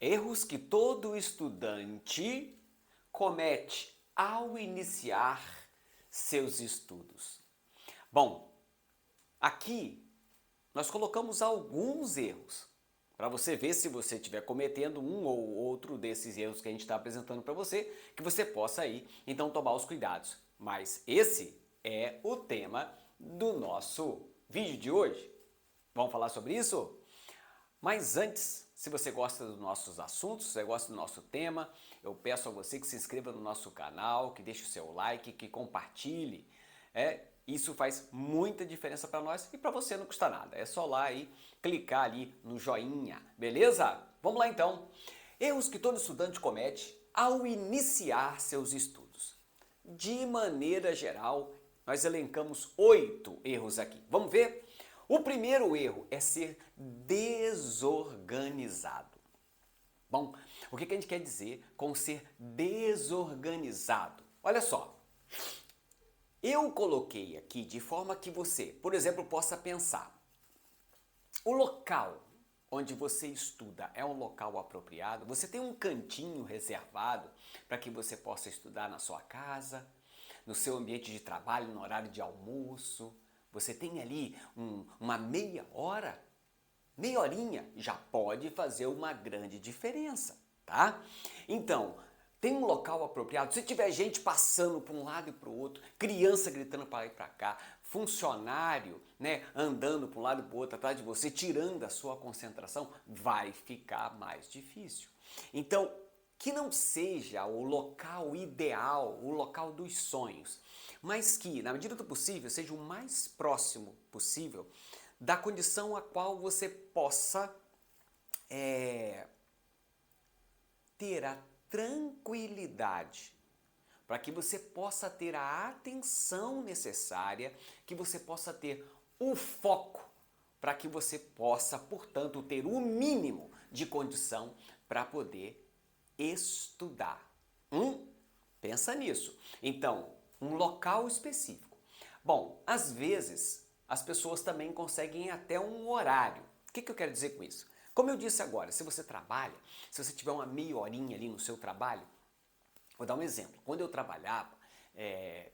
Erros que todo estudante comete ao iniciar seus estudos. Bom, aqui nós colocamos alguns erros para você ver se você estiver cometendo um ou outro desses erros que a gente está apresentando para você, que você possa aí então tomar os cuidados. Mas esse é o tema do nosso vídeo de hoje. Vamos falar sobre isso? Mas antes, se você gosta dos nossos assuntos, se você gosta do nosso tema, eu peço a você que se inscreva no nosso canal, que deixe o seu like, que compartilhe. Isso faz muita diferença para nós e para você não custa nada. É só lá e clicar ali no joinha, beleza? Vamos lá então. Erros que todo estudante comete ao iniciar seus estudos. De maneira geral, nós elencamos 8 erros aqui. Vamos ver? O primeiro erro é ser desorganizado. Bom, o que a gente quer dizer com ser desorganizado? Olha só, eu coloquei aqui de forma que você, por exemplo, possa pensar: o local onde você estuda é um local apropriado? Você tem um cantinho reservado para que você possa estudar na sua casa, no seu ambiente de trabalho, no horário de almoço? Você tem ali uma meia hora? Meia horinha já pode fazer uma grande diferença, tá? Então, tem um local apropriado. Se tiver gente passando para um lado e para o outro, criança gritando para lá e para cá, funcionário, né, andando para um lado e para o outro atrás de você, tirando a sua concentração, vai ficar mais difícil. Então, que não seja o local ideal, o local dos sonhos, mas que, na medida do possível, seja o mais próximo possível da condição a qual você possa ter a tranquilidade, para que você possa ter a atenção necessária, que você possa ter o foco, para que você possa, portanto, ter o mínimo de condição para poder estudar. Pensa nisso. Então, um local específico. Bom, às vezes as pessoas também conseguem até um horário. O que eu quero dizer com isso? Como eu disse agora, se você trabalha, se você tiver uma meia horinha ali no seu trabalho, vou dar um exemplo. Quando eu trabalhava é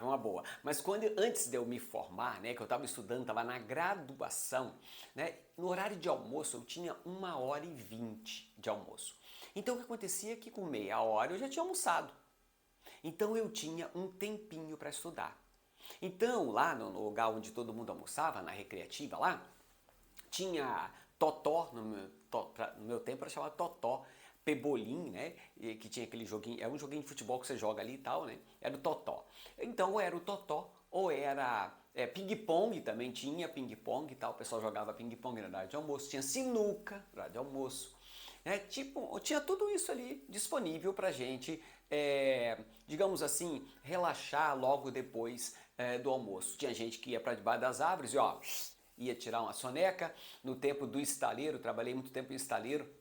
uma boa, mas antes de eu me formar, né, que eu estava estudando, estava na graduação, né, no horário de almoço eu tinha 1h20 de almoço. Então o que acontecia é que com meia hora eu já tinha almoçado. Então eu tinha um tempinho para estudar. Então lá no lugar onde todo mundo almoçava, na recreativa lá, tinha totó, no meu tempo era chamado totó, pebolim, né, que tinha aquele joguinho, é um joguinho de futebol que você joga ali e tal, né, era o totó. Então ou era o totó, ou era ping-pong, também tinha ping-pong e tal, o pessoal jogava ping-pong na hora de almoço, tinha sinuca na hora de almoço. Tipo, tinha tudo isso ali disponível pra gente, digamos assim, relaxar logo depois do almoço. Tinha gente que ia para debaixo das árvores e ó, ia tirar uma soneca. No tempo do estaleiro, trabalhei muito tempo em estaleiro,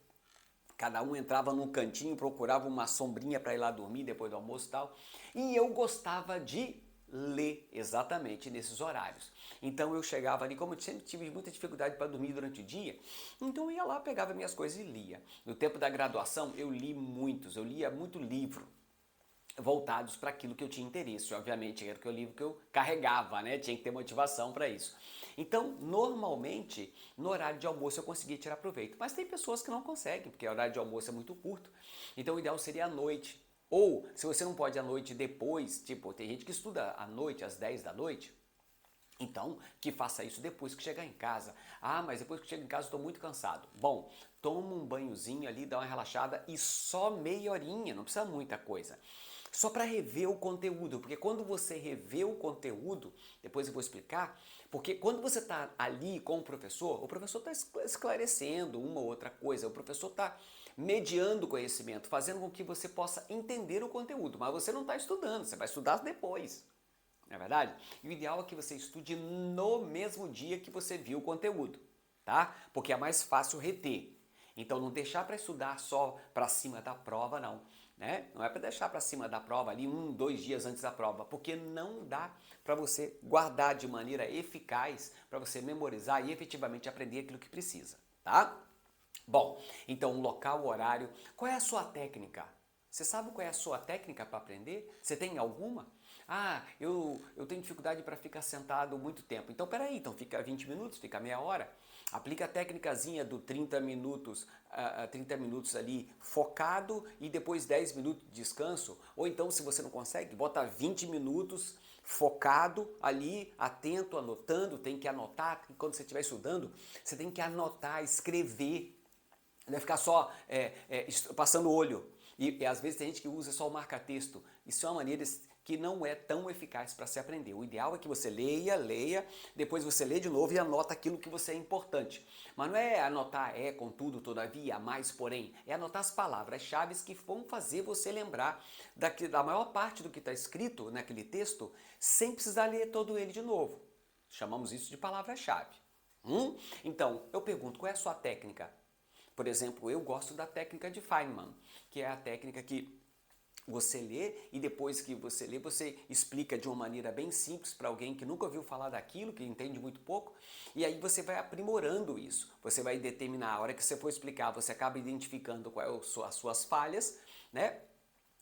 cada um entrava num cantinho, procurava uma sombrinha para ir lá dormir depois do almoço e tal. E eu gostava de ler exatamente nesses horários. Então eu chegava ali, como eu sempre tive muita dificuldade para dormir durante o dia, então eu ia lá, pegava minhas coisas e lia. No tempo da graduação eu lia muito livro voltados para aquilo que eu tinha interesse. Obviamente, era o livro que eu carregava, né? Tinha que ter motivação para isso. Então, normalmente, no horário de almoço eu conseguia tirar proveito. Mas tem pessoas que não conseguem, porque o horário de almoço é muito curto. Então, o ideal seria à noite. Ou, se você não pode à noite depois, tipo, tem gente que estuda à noite, às 10 da noite, então, que faça isso depois que chegar em casa. Ah, mas depois que chego em casa estou muito cansado. Bom, toma um banhozinho ali, dá uma relaxada e só meia horinha, não precisa muita coisa. Só para rever o conteúdo, porque quando você revê o conteúdo, depois eu vou explicar, porque quando você está ali com o professor está esclarecendo uma ou outra coisa, o professor está mediando o conhecimento, fazendo com que você possa entender o conteúdo, mas você não está estudando, você vai estudar depois. Não é verdade? E o ideal é que você estude no mesmo dia que você viu o conteúdo, tá? Porque é mais fácil reter. Então não deixar para estudar só para cima da prova, não. Né? Não é para deixar para cima da prova ali 2 dias antes da prova, porque não dá para você guardar de maneira eficaz, para você memorizar e efetivamente aprender aquilo que precisa, tá? Bom, então o local, o horário. Qual é a sua técnica? Você sabe qual é a sua técnica para aprender? Você tem alguma? Ah, eu tenho dificuldade para ficar sentado muito tempo. Então, peraí, então fica 20 minutos, fica meia hora. Aplica a técnicazinha do 30 minutos, 30 minutos ali focado e depois 10 minutos de descanso. Ou então, se você não consegue, bota 20 minutos focado ali, atento, anotando, tem que anotar. Quando você estiver estudando, você tem que anotar, escrever. Não é ficar só passando o olho. E às vezes tem gente que usa só o marca-texto. Isso é uma maneira que não é tão eficaz para se aprender. O ideal é que você leia, depois você lê de novo e anota aquilo que você é importante. Mas não é anotar contudo, todavia, mais, porém. É anotar as palavras-chave que vão fazer você lembrar da maior parte do que está escrito naquele texto sem precisar ler todo ele de novo. Chamamos isso de palavra-chave. Então, eu pergunto, qual é a sua técnica? Por exemplo, eu gosto da técnica de Feynman, que é a técnica que você lê e depois que você lê, você explica de uma maneira bem simples para alguém que nunca ouviu falar daquilo, que entende muito pouco, e aí você vai aprimorando isso. Você vai determinar, a hora que você for explicar, você acaba identificando quais são as suas falhas, né?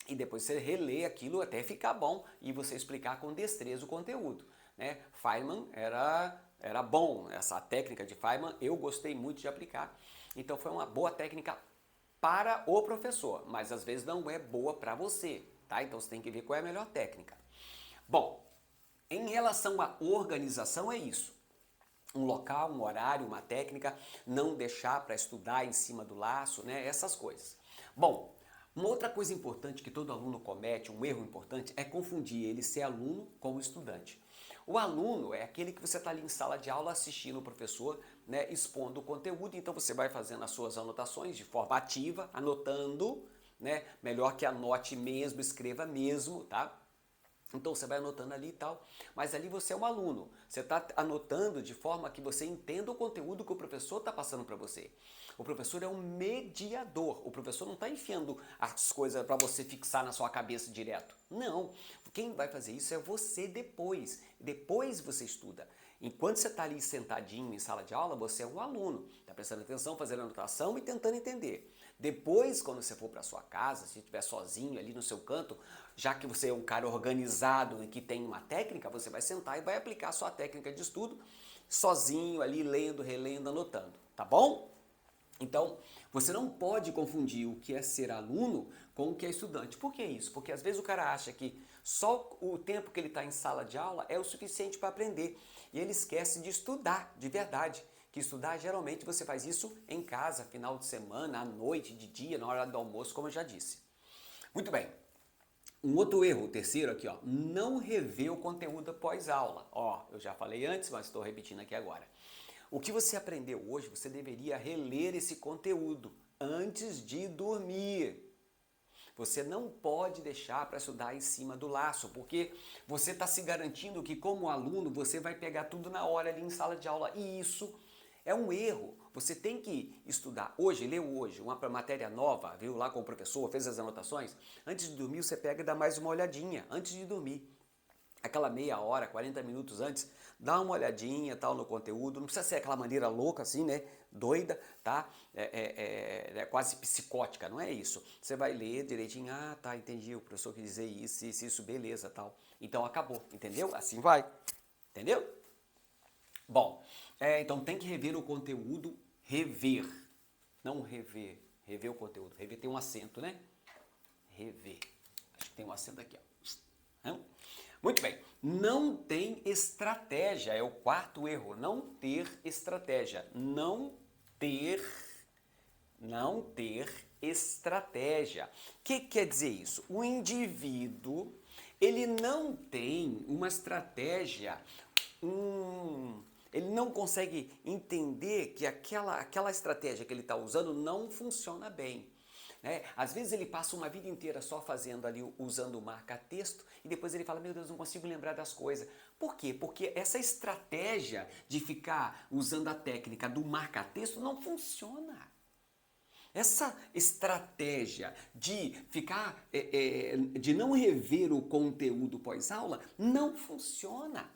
E depois você relê aquilo até ficar bom e você explicar com destreza o conteúdo, né? Feynman era bom, essa técnica de Feynman eu gostei muito de aplicar. Então foi uma boa técnica para o professor, mas às vezes não é boa para você, tá? Então você tem que ver qual é a melhor técnica. Bom, em relação à organização é isso. Um local, um horário, uma técnica, não deixar para estudar em cima do laço, né? Essas coisas. Bom, uma outra coisa importante que todo aluno comete, um erro importante, é confundir ele ser aluno com estudante. O aluno é aquele que você está ali em sala de aula assistindo o professor, né, expondo o conteúdo, então você vai fazendo as suas anotações de forma ativa, anotando, né, melhor que anote mesmo, escreva mesmo, tá? Então você vai anotando ali e tal, mas ali você é um aluno, você está anotando de forma que você entenda o conteúdo que o professor está passando para você. O professor é um mediador, o professor não está enfiando as coisas para você fixar na sua cabeça direto. Não, quem vai fazer isso é você depois você estuda. Enquanto você está ali sentadinho em sala de aula, você é um aluno, está prestando atenção, fazendo anotação e tentando entender. Depois, quando você for para sua casa, se estiver sozinho ali no seu canto, já que você é um cara organizado e que tem uma técnica, você vai sentar e vai aplicar a sua técnica de estudo sozinho ali, lendo, relendo, anotando, tá bom? Então, você não pode confundir o que é ser aluno com o que é estudante. Por que isso? Porque às vezes o cara acha que só o tempo que ele está em sala de aula é o suficiente para aprender. E ele esquece de estudar, de verdade. Que estudar, geralmente, você faz isso em casa, final de semana, à noite, de dia, na hora do almoço, como eu já disse. Muito bem. Um outro erro, o terceiro aqui, ó, não rever o conteúdo após aula. Ó, eu já falei antes, mas estou repetindo aqui agora. O que você aprendeu hoje, você deveria reler esse conteúdo antes de dormir. Você não pode deixar para estudar em cima do laço, porque você está se garantindo que como aluno você vai pegar tudo na hora ali em sala de aula. E isso é um erro. Você tem que estudar hoje, leu hoje, uma matéria nova, viu lá com o professor, fez as anotações. Antes de dormir você pega e dá mais uma olhadinha, antes de dormir. Aquela meia hora, 40 minutos antes, dá uma olhadinha tal no conteúdo, não precisa ser aquela maneira louca assim, né, doida, tá, é quase psicótica, não é isso, você vai ler direitinho, ah, tá, entendi, o professor quer dizer isso, beleza, tal, então acabou, entendeu? Assim vai, entendeu? Bom, então tem que rever o conteúdo, não rever o conteúdo, rever tem um acento, né, rever, acho que tem um acento aqui, ó, não? Muito bem, não tem estratégia, é o quarto erro, não ter estratégia, não ter estratégia. O que quer dizer isso? O indivíduo, ele não tem uma estratégia, ele não consegue entender que aquela estratégia que ele está usando não funciona bem. Né? Às vezes ele passa uma vida inteira só fazendo ali, usando o marca-texto, e depois ele fala, meu Deus, não consigo lembrar das coisas. Por quê? Porque essa estratégia de ficar usando a técnica do marca-texto não funciona. Essa estratégia de ficar, de não rever o conteúdo pós-aula, não funciona.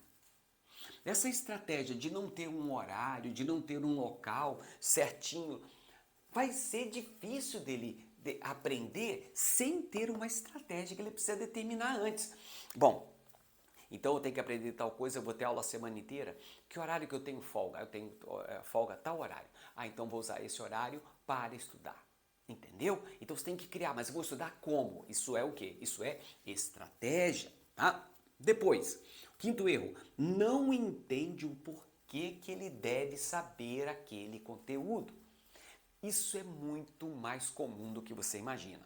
Essa estratégia de não ter um horário, de não ter um local certinho, vai ser difícil dele aprender sem ter uma estratégia que ele precisa determinar antes. Bom, então eu tenho que aprender tal coisa, eu vou ter aula a semana inteira. Que horário que eu tenho folga? Eu tenho folga tal horário. Ah, então vou usar esse horário para estudar. Entendeu? Então você tem que criar, mas eu vou estudar como? Isso é o quê? Isso é estratégia, tá? Depois, quinto erro, não entende o porquê que ele deve saber aquele conteúdo. Isso é muito mais comum do que você imagina.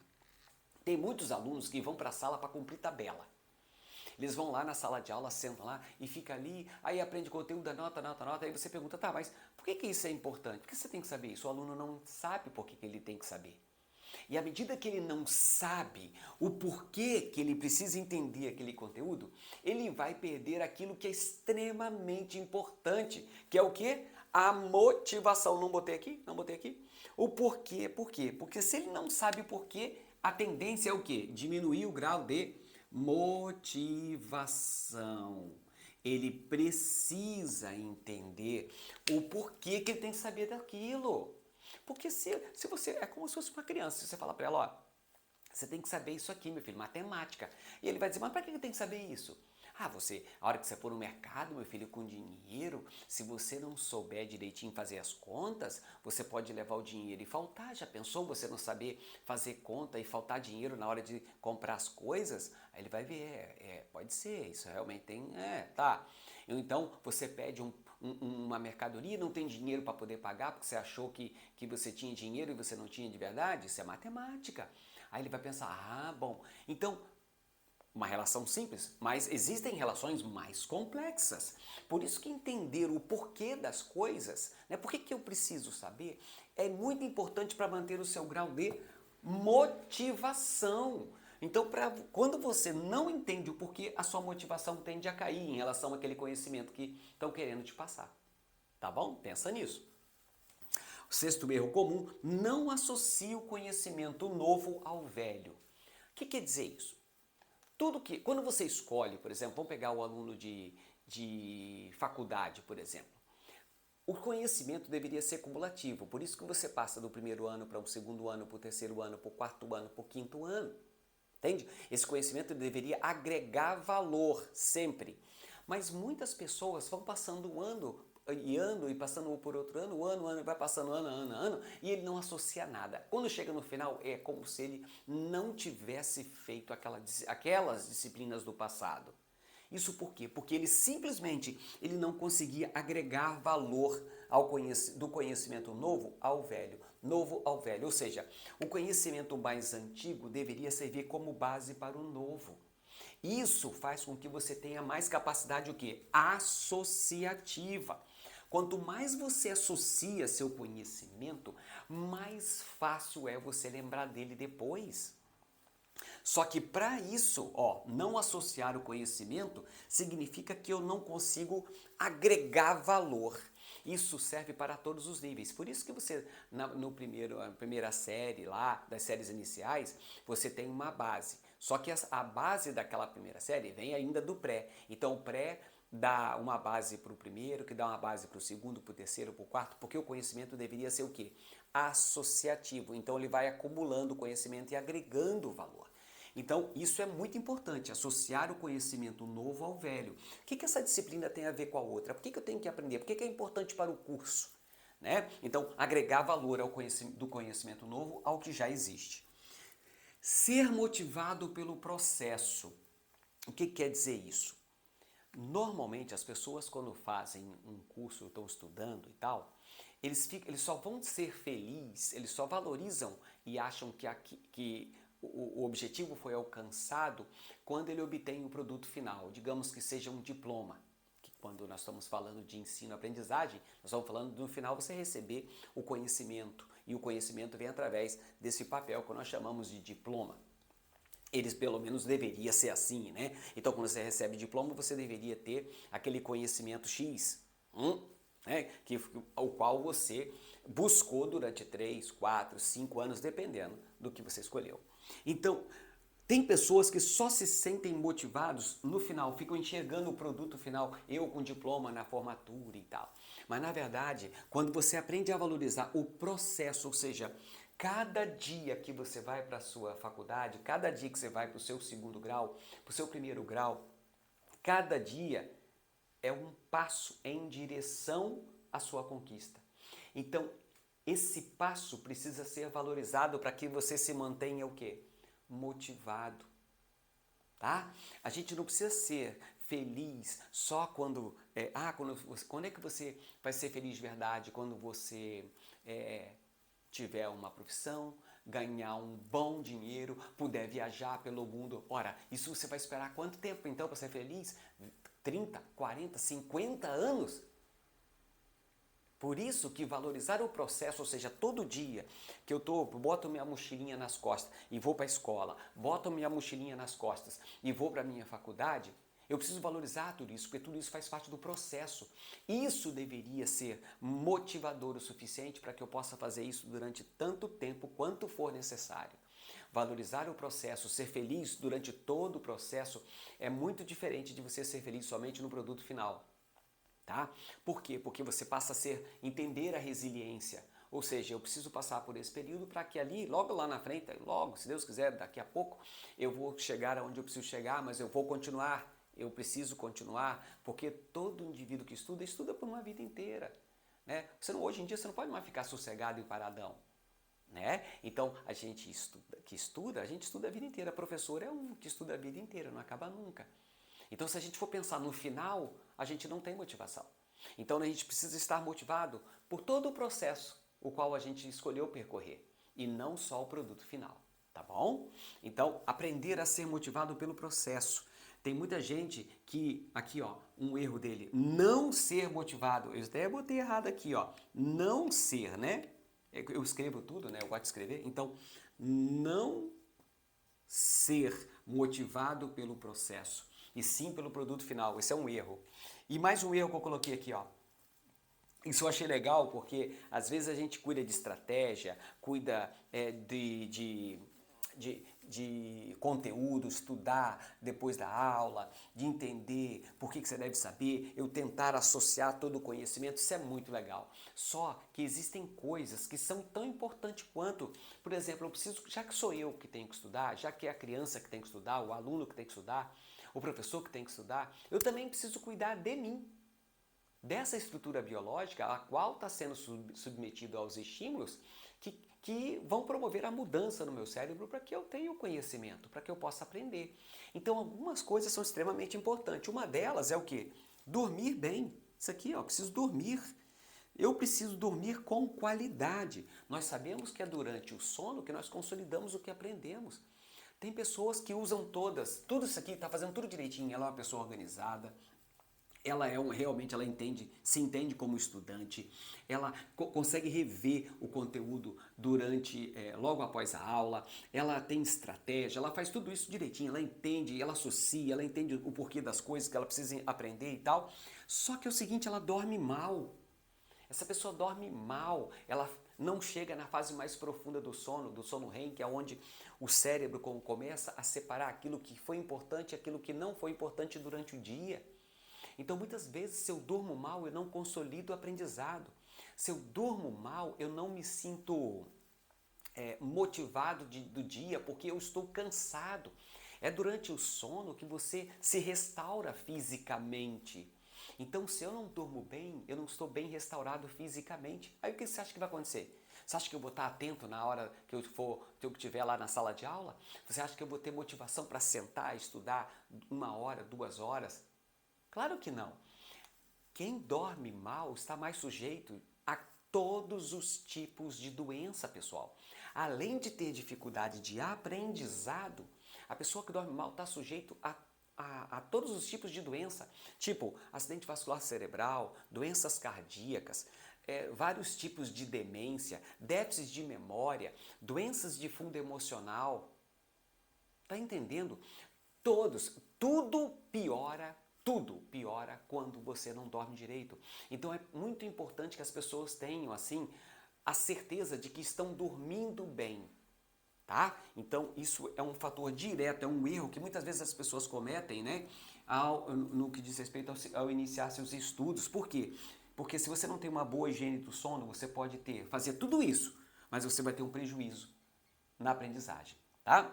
Tem muitos alunos que vão para a sala para cumprir tabela. Eles vão lá na sala de aula, sentam lá e fica ali, aí aprende conteúdo, anota, aí você pergunta, tá, mas por que isso é importante? Por que você tem que saber isso? O aluno não sabe por que ele tem que saber. E à medida que ele não sabe o porquê que ele precisa entender aquele conteúdo, ele vai perder aquilo que é extremamente importante, que é o quê? A motivação. Não botei aqui? Não botei aqui? O porquê, por quê? Porque se ele não sabe o porquê, a tendência é o quê? Diminuir o grau de motivação. Ele precisa entender o porquê que ele tem que saber daquilo. Porque se você, é como se fosse uma criança, se você fala para ela, ó, você tem que saber isso aqui, meu filho, matemática. E ele vai dizer, mas para que eu tenho que saber isso? Ah, a hora que você for no mercado, meu filho, com dinheiro, se você não souber direitinho fazer as contas, você pode levar o dinheiro e faltar. Já pensou você não saber fazer conta e faltar dinheiro na hora de comprar as coisas? Aí ele vai ver, pode ser, isso realmente tem, tá. Então, você pede uma mercadoria e não tem dinheiro para poder pagar porque você achou que você tinha dinheiro e você não tinha de verdade? Isso é matemática. Aí ele vai pensar, ah, bom, então uma relação simples, mas existem relações mais complexas. Por isso que entender o porquê das coisas, né? Por que eu preciso saber, é muito importante para manter o seu grau de motivação. Então, quando você não entende o porquê, a sua motivação tende a cair em relação àquele conhecimento que estão querendo te passar. Tá bom? Pensa nisso. O sexto erro comum, não associa o conhecimento novo ao velho. O que quer dizer isso? Quando você escolhe, por exemplo, vamos pegar o aluno de faculdade, por exemplo, o conhecimento deveria ser cumulativo, por isso que você passa do primeiro ano para o segundo ano, para o terceiro ano, para o quarto ano, para o quinto ano, entende? Esse conhecimento deveria agregar valor sempre, mas muitas pessoas vão passando um ano e passando por outro ano, ano, vai passando ano, e ele não associa nada. Quando chega no final, é como se ele não tivesse feito aquelas disciplinas do passado. Isso por quê? Porque ele não conseguia agregar valor do conhecimento novo ao velho. Ou seja, o conhecimento mais antigo deveria servir como base para o novo. Isso faz com que você tenha mais capacidade o quê? Associativa. Quanto mais você associa seu conhecimento, mais fácil é você lembrar dele depois. Só que para isso, não associar o conhecimento significa que eu não consigo agregar valor. Isso serve para todos os níveis. Por isso que você, na primeira série lá, das séries iniciais, você tem uma base. Só que a base daquela primeira série vem ainda do pré. Então o pré dá uma base para o primeiro, que dá uma base para o segundo, para o terceiro, para o quarto, porque o conhecimento deveria ser o quê? Associativo. Então ele vai acumulando conhecimento e agregando valor. Então, isso é muito importante, associar o conhecimento novo ao velho. O que essa disciplina tem a ver com a outra? Por que eu tenho que aprender? Por que é importante para o curso? Né? Então, agregar valor do conhecimento novo ao que já existe. Ser motivado pelo processo. O que quer dizer isso? Normalmente, as pessoas, quando fazem um curso, estão estudando e tal, eles só vão ser felizes, eles só valorizam e acham que o objetivo foi alcançado quando ele obtém o produto final, digamos que seja um diploma. Que quando nós estamos falando de ensino-aprendizagem, nós estamos falando no final você receber o conhecimento, e o conhecimento vem através desse papel que nós chamamos de diploma. Eles pelo menos deveria ser assim, né? Então quando você recebe diploma, você deveria ter aquele conhecimento X, né? O qual você buscou durante 3, 4, 5 anos, dependendo do que você escolheu. Então, Tem pessoas que só se sentem motivados no final, ficam enxergando o produto final, eu com diploma na formatura e tal. Mas na verdade, quando você aprende a valorizar o processo, ou seja, cada dia que você vai para a sua faculdade, cada dia que você vai para o seu segundo grau, para o seu primeiro grau, cada dia é um passo em direção à sua conquista. Então, esse passo precisa ser valorizado para que você se mantenha o quê? Motivado, tá? A gente não precisa ser feliz só quando quando é que você vai ser feliz de verdade? Quando você tiver uma profissão, ganhar um bom dinheiro, puder viajar pelo mundo. Ora, isso você vai esperar quanto tempo então para ser feliz? 30, 40, 50 anos? Por isso que valorizar o processo, ou seja, todo dia que boto minha mochilinha nas costas e vou para a escola, boto minha mochilinha nas costas e vou para a minha faculdade, eu preciso valorizar tudo isso, porque tudo isso faz parte do processo. Isso deveria ser motivador o suficiente para que eu possa fazer isso durante tanto tempo quanto for necessário. Valorizar o processo, ser feliz durante todo o processo é muito diferente de você ser feliz somente no produto final. Tá? Por quê? Porque você passa a entender a resiliência. Ou seja, eu preciso passar por esse período para que ali, logo lá na frente, logo, se Deus quiser, daqui a pouco, eu vou chegar aonde eu preciso chegar, mas eu vou continuar, eu preciso continuar, porque todo indivíduo que estuda, estuda por uma vida inteira. Né? Hoje em dia você não pode mais ficar sossegado e paradão. Né? Então, a gente a gente estuda a vida inteira. Professor é um que estuda a vida inteira, não acaba nunca. Então, se a gente for pensar no final, a gente não tem motivação. Então, a gente precisa estar motivado por todo o processo, o qual a gente escolheu percorrer, e não só o produto final, tá bom? Então, aprender a ser motivado pelo processo. Tem muita gente que, aqui ó, um erro dele, não ser motivado. Eu até botei errado aqui, ó, não ser, né? Eu escrevo tudo, né? Eu gosto de escrever. Então, não ser motivado pelo processo, e sim pelo produto final. Esse é um erro. E mais um erro que eu coloquei aqui, ó. Isso eu achei legal porque às vezes a gente cuida de estratégia, cuida de conteúdo, estudar depois da aula, de entender por que você deve saber, eu tentar associar todo o conhecimento, isso é muito legal. Só que existem coisas que são tão importantes quanto, por exemplo, eu preciso, já que sou eu que tenho que estudar, já que é a criança que tem que estudar, o aluno que tem que estudar, o professor que tem que estudar, eu também preciso cuidar de mim. Dessa estrutura biológica, a qual está sendo submetido aos estímulos que vão promover a mudança no meu cérebro para que eu tenha o conhecimento, para que eu possa aprender. Então, algumas coisas são extremamente importantes. Uma delas é o quê? Dormir bem. Isso aqui, ó, preciso dormir. Eu preciso dormir com qualidade. Nós sabemos que é durante o sono que nós consolidamos o que aprendemos. Tem pessoas que usam tudo isso aqui, está fazendo tudo direitinho, ela é uma pessoa organizada, ela realmente ela se entende como estudante, ela consegue rever o conteúdo logo após a aula, ela tem estratégia, ela faz tudo isso direitinho, ela entende, ela associa, ela entende o porquê das coisas que ela precisa aprender e tal. Só que é o seguinte, ela dorme mal. Essa pessoa dorme mal, ela não chega na fase mais profunda do sono REM, que é onde o cérebro começa a separar aquilo que foi importante e aquilo que não foi importante durante o dia. Então, muitas vezes, se eu durmo mal, eu não consolido o aprendizado. Se eu durmo mal, eu não me sinto motivado do dia, porque eu estou cansado. É durante o sono que você se restaura fisicamente. Então, se eu não durmo bem, eu não estou bem restaurado fisicamente. Aí o que você acha que vai acontecer? Você acha que eu vou estar atento na hora que eu estiver lá na sala de aula? Você acha que eu vou ter motivação para sentar e estudar 1 hora, 2 horas? Claro que não. Quem dorme mal está mais sujeito a todos os tipos de doença, pessoal. Além de ter dificuldade de aprendizado, a pessoa que dorme mal está sujeito a todos os tipos de doença, tipo acidente vascular cerebral, doenças cardíacas, vários tipos de demência, déficits de memória, doenças de fundo emocional. Tá entendendo? Tudo piora quando você não dorme direito. Então é muito importante que as pessoas tenham assim a certeza de que estão dormindo bem, tá? tá? Então isso é um fator direto, é um erro que muitas vezes as pessoas cometem, né? No que diz respeito ao iniciar seus estudos. Por quê? Porque se você não tem uma boa higiene do sono, você pode fazer tudo isso, mas você vai ter um prejuízo na aprendizagem, tá?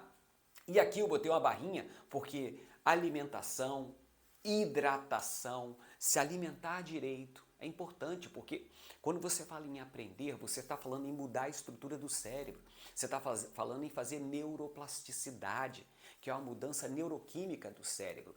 E aqui eu botei uma barrinha porque alimentação, hidratação, se alimentar direito é importante, porque quando você fala em aprender, você está falando em mudar a estrutura do cérebro, você está falando em fazer neuroplasticidade, que é uma mudança neuroquímica do cérebro,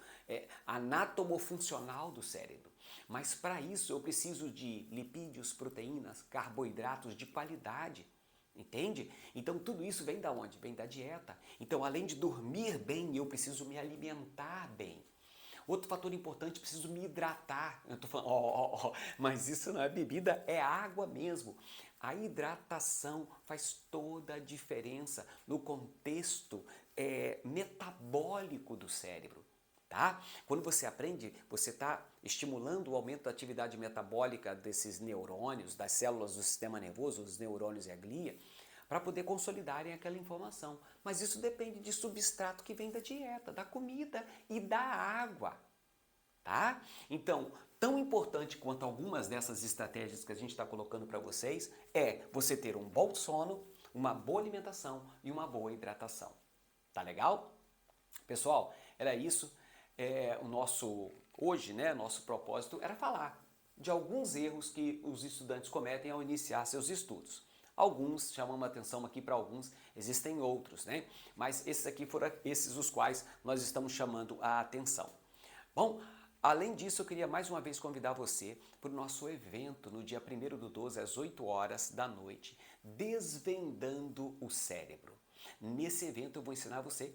anatomofuncional do cérebro. Mas para isso eu preciso de lipídios, proteínas, carboidratos de qualidade. Entende? Então tudo isso vem da onde? Vem da dieta. Então, além de dormir bem, eu preciso me alimentar bem. Outro fator importante, preciso me hidratar. Eu tô falando, mas isso não é bebida, é água mesmo. A hidratação faz toda a diferença no contexto metabólico do cérebro. Tá? Quando você aprende, você está estimulando o aumento da atividade metabólica desses neurônios, das células do sistema nervoso, os neurônios e a glia, para poder consolidarem aquela informação. Mas isso depende de substrato que vem da dieta, da comida e da água. Tá? Então, tão importante quanto algumas dessas estratégias que a gente está colocando para vocês é você ter um bom sono, uma boa alimentação e uma boa hidratação. Tá legal? Pessoal, era isso. Hoje, né, nosso propósito era falar de alguns erros que os estudantes cometem ao iniciar seus estudos. Alguns chamam a atenção aqui para alguns, existem outros, né? Mas esses aqui foram esses os quais nós estamos chamando a atenção. Bom, além disso, eu queria mais uma vez convidar você para o nosso evento no dia 1º/12, às 8 horas da noite, Desvendando o Cérebro. Nesse evento eu vou ensinar você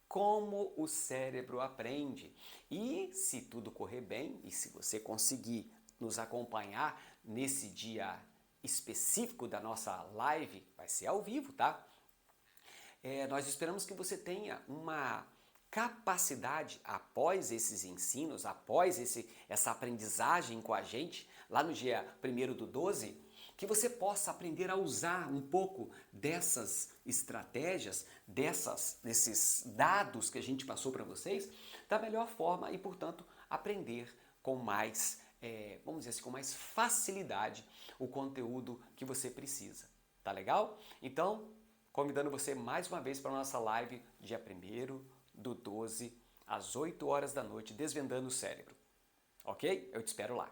como o cérebro aprende. E se tudo correr bem, e se você conseguir nos acompanhar nesse dia específico da nossa live, vai ser ao vivo, tá? Nós esperamos que você tenha uma capacidade, após esses ensinos, após essa aprendizagem com a gente, lá no dia 1º/12, que você possa aprender a usar um pouco dessas estratégias, desses dados que a gente passou para vocês, da melhor forma e, portanto, aprender com mais, vamos dizer assim, com mais facilidade o conteúdo que você precisa. Tá legal? Então, convidando você mais uma vez para a nossa live dia 1º/12, às 8 horas da noite, Desvendando o Cérebro. Ok? Eu te espero lá.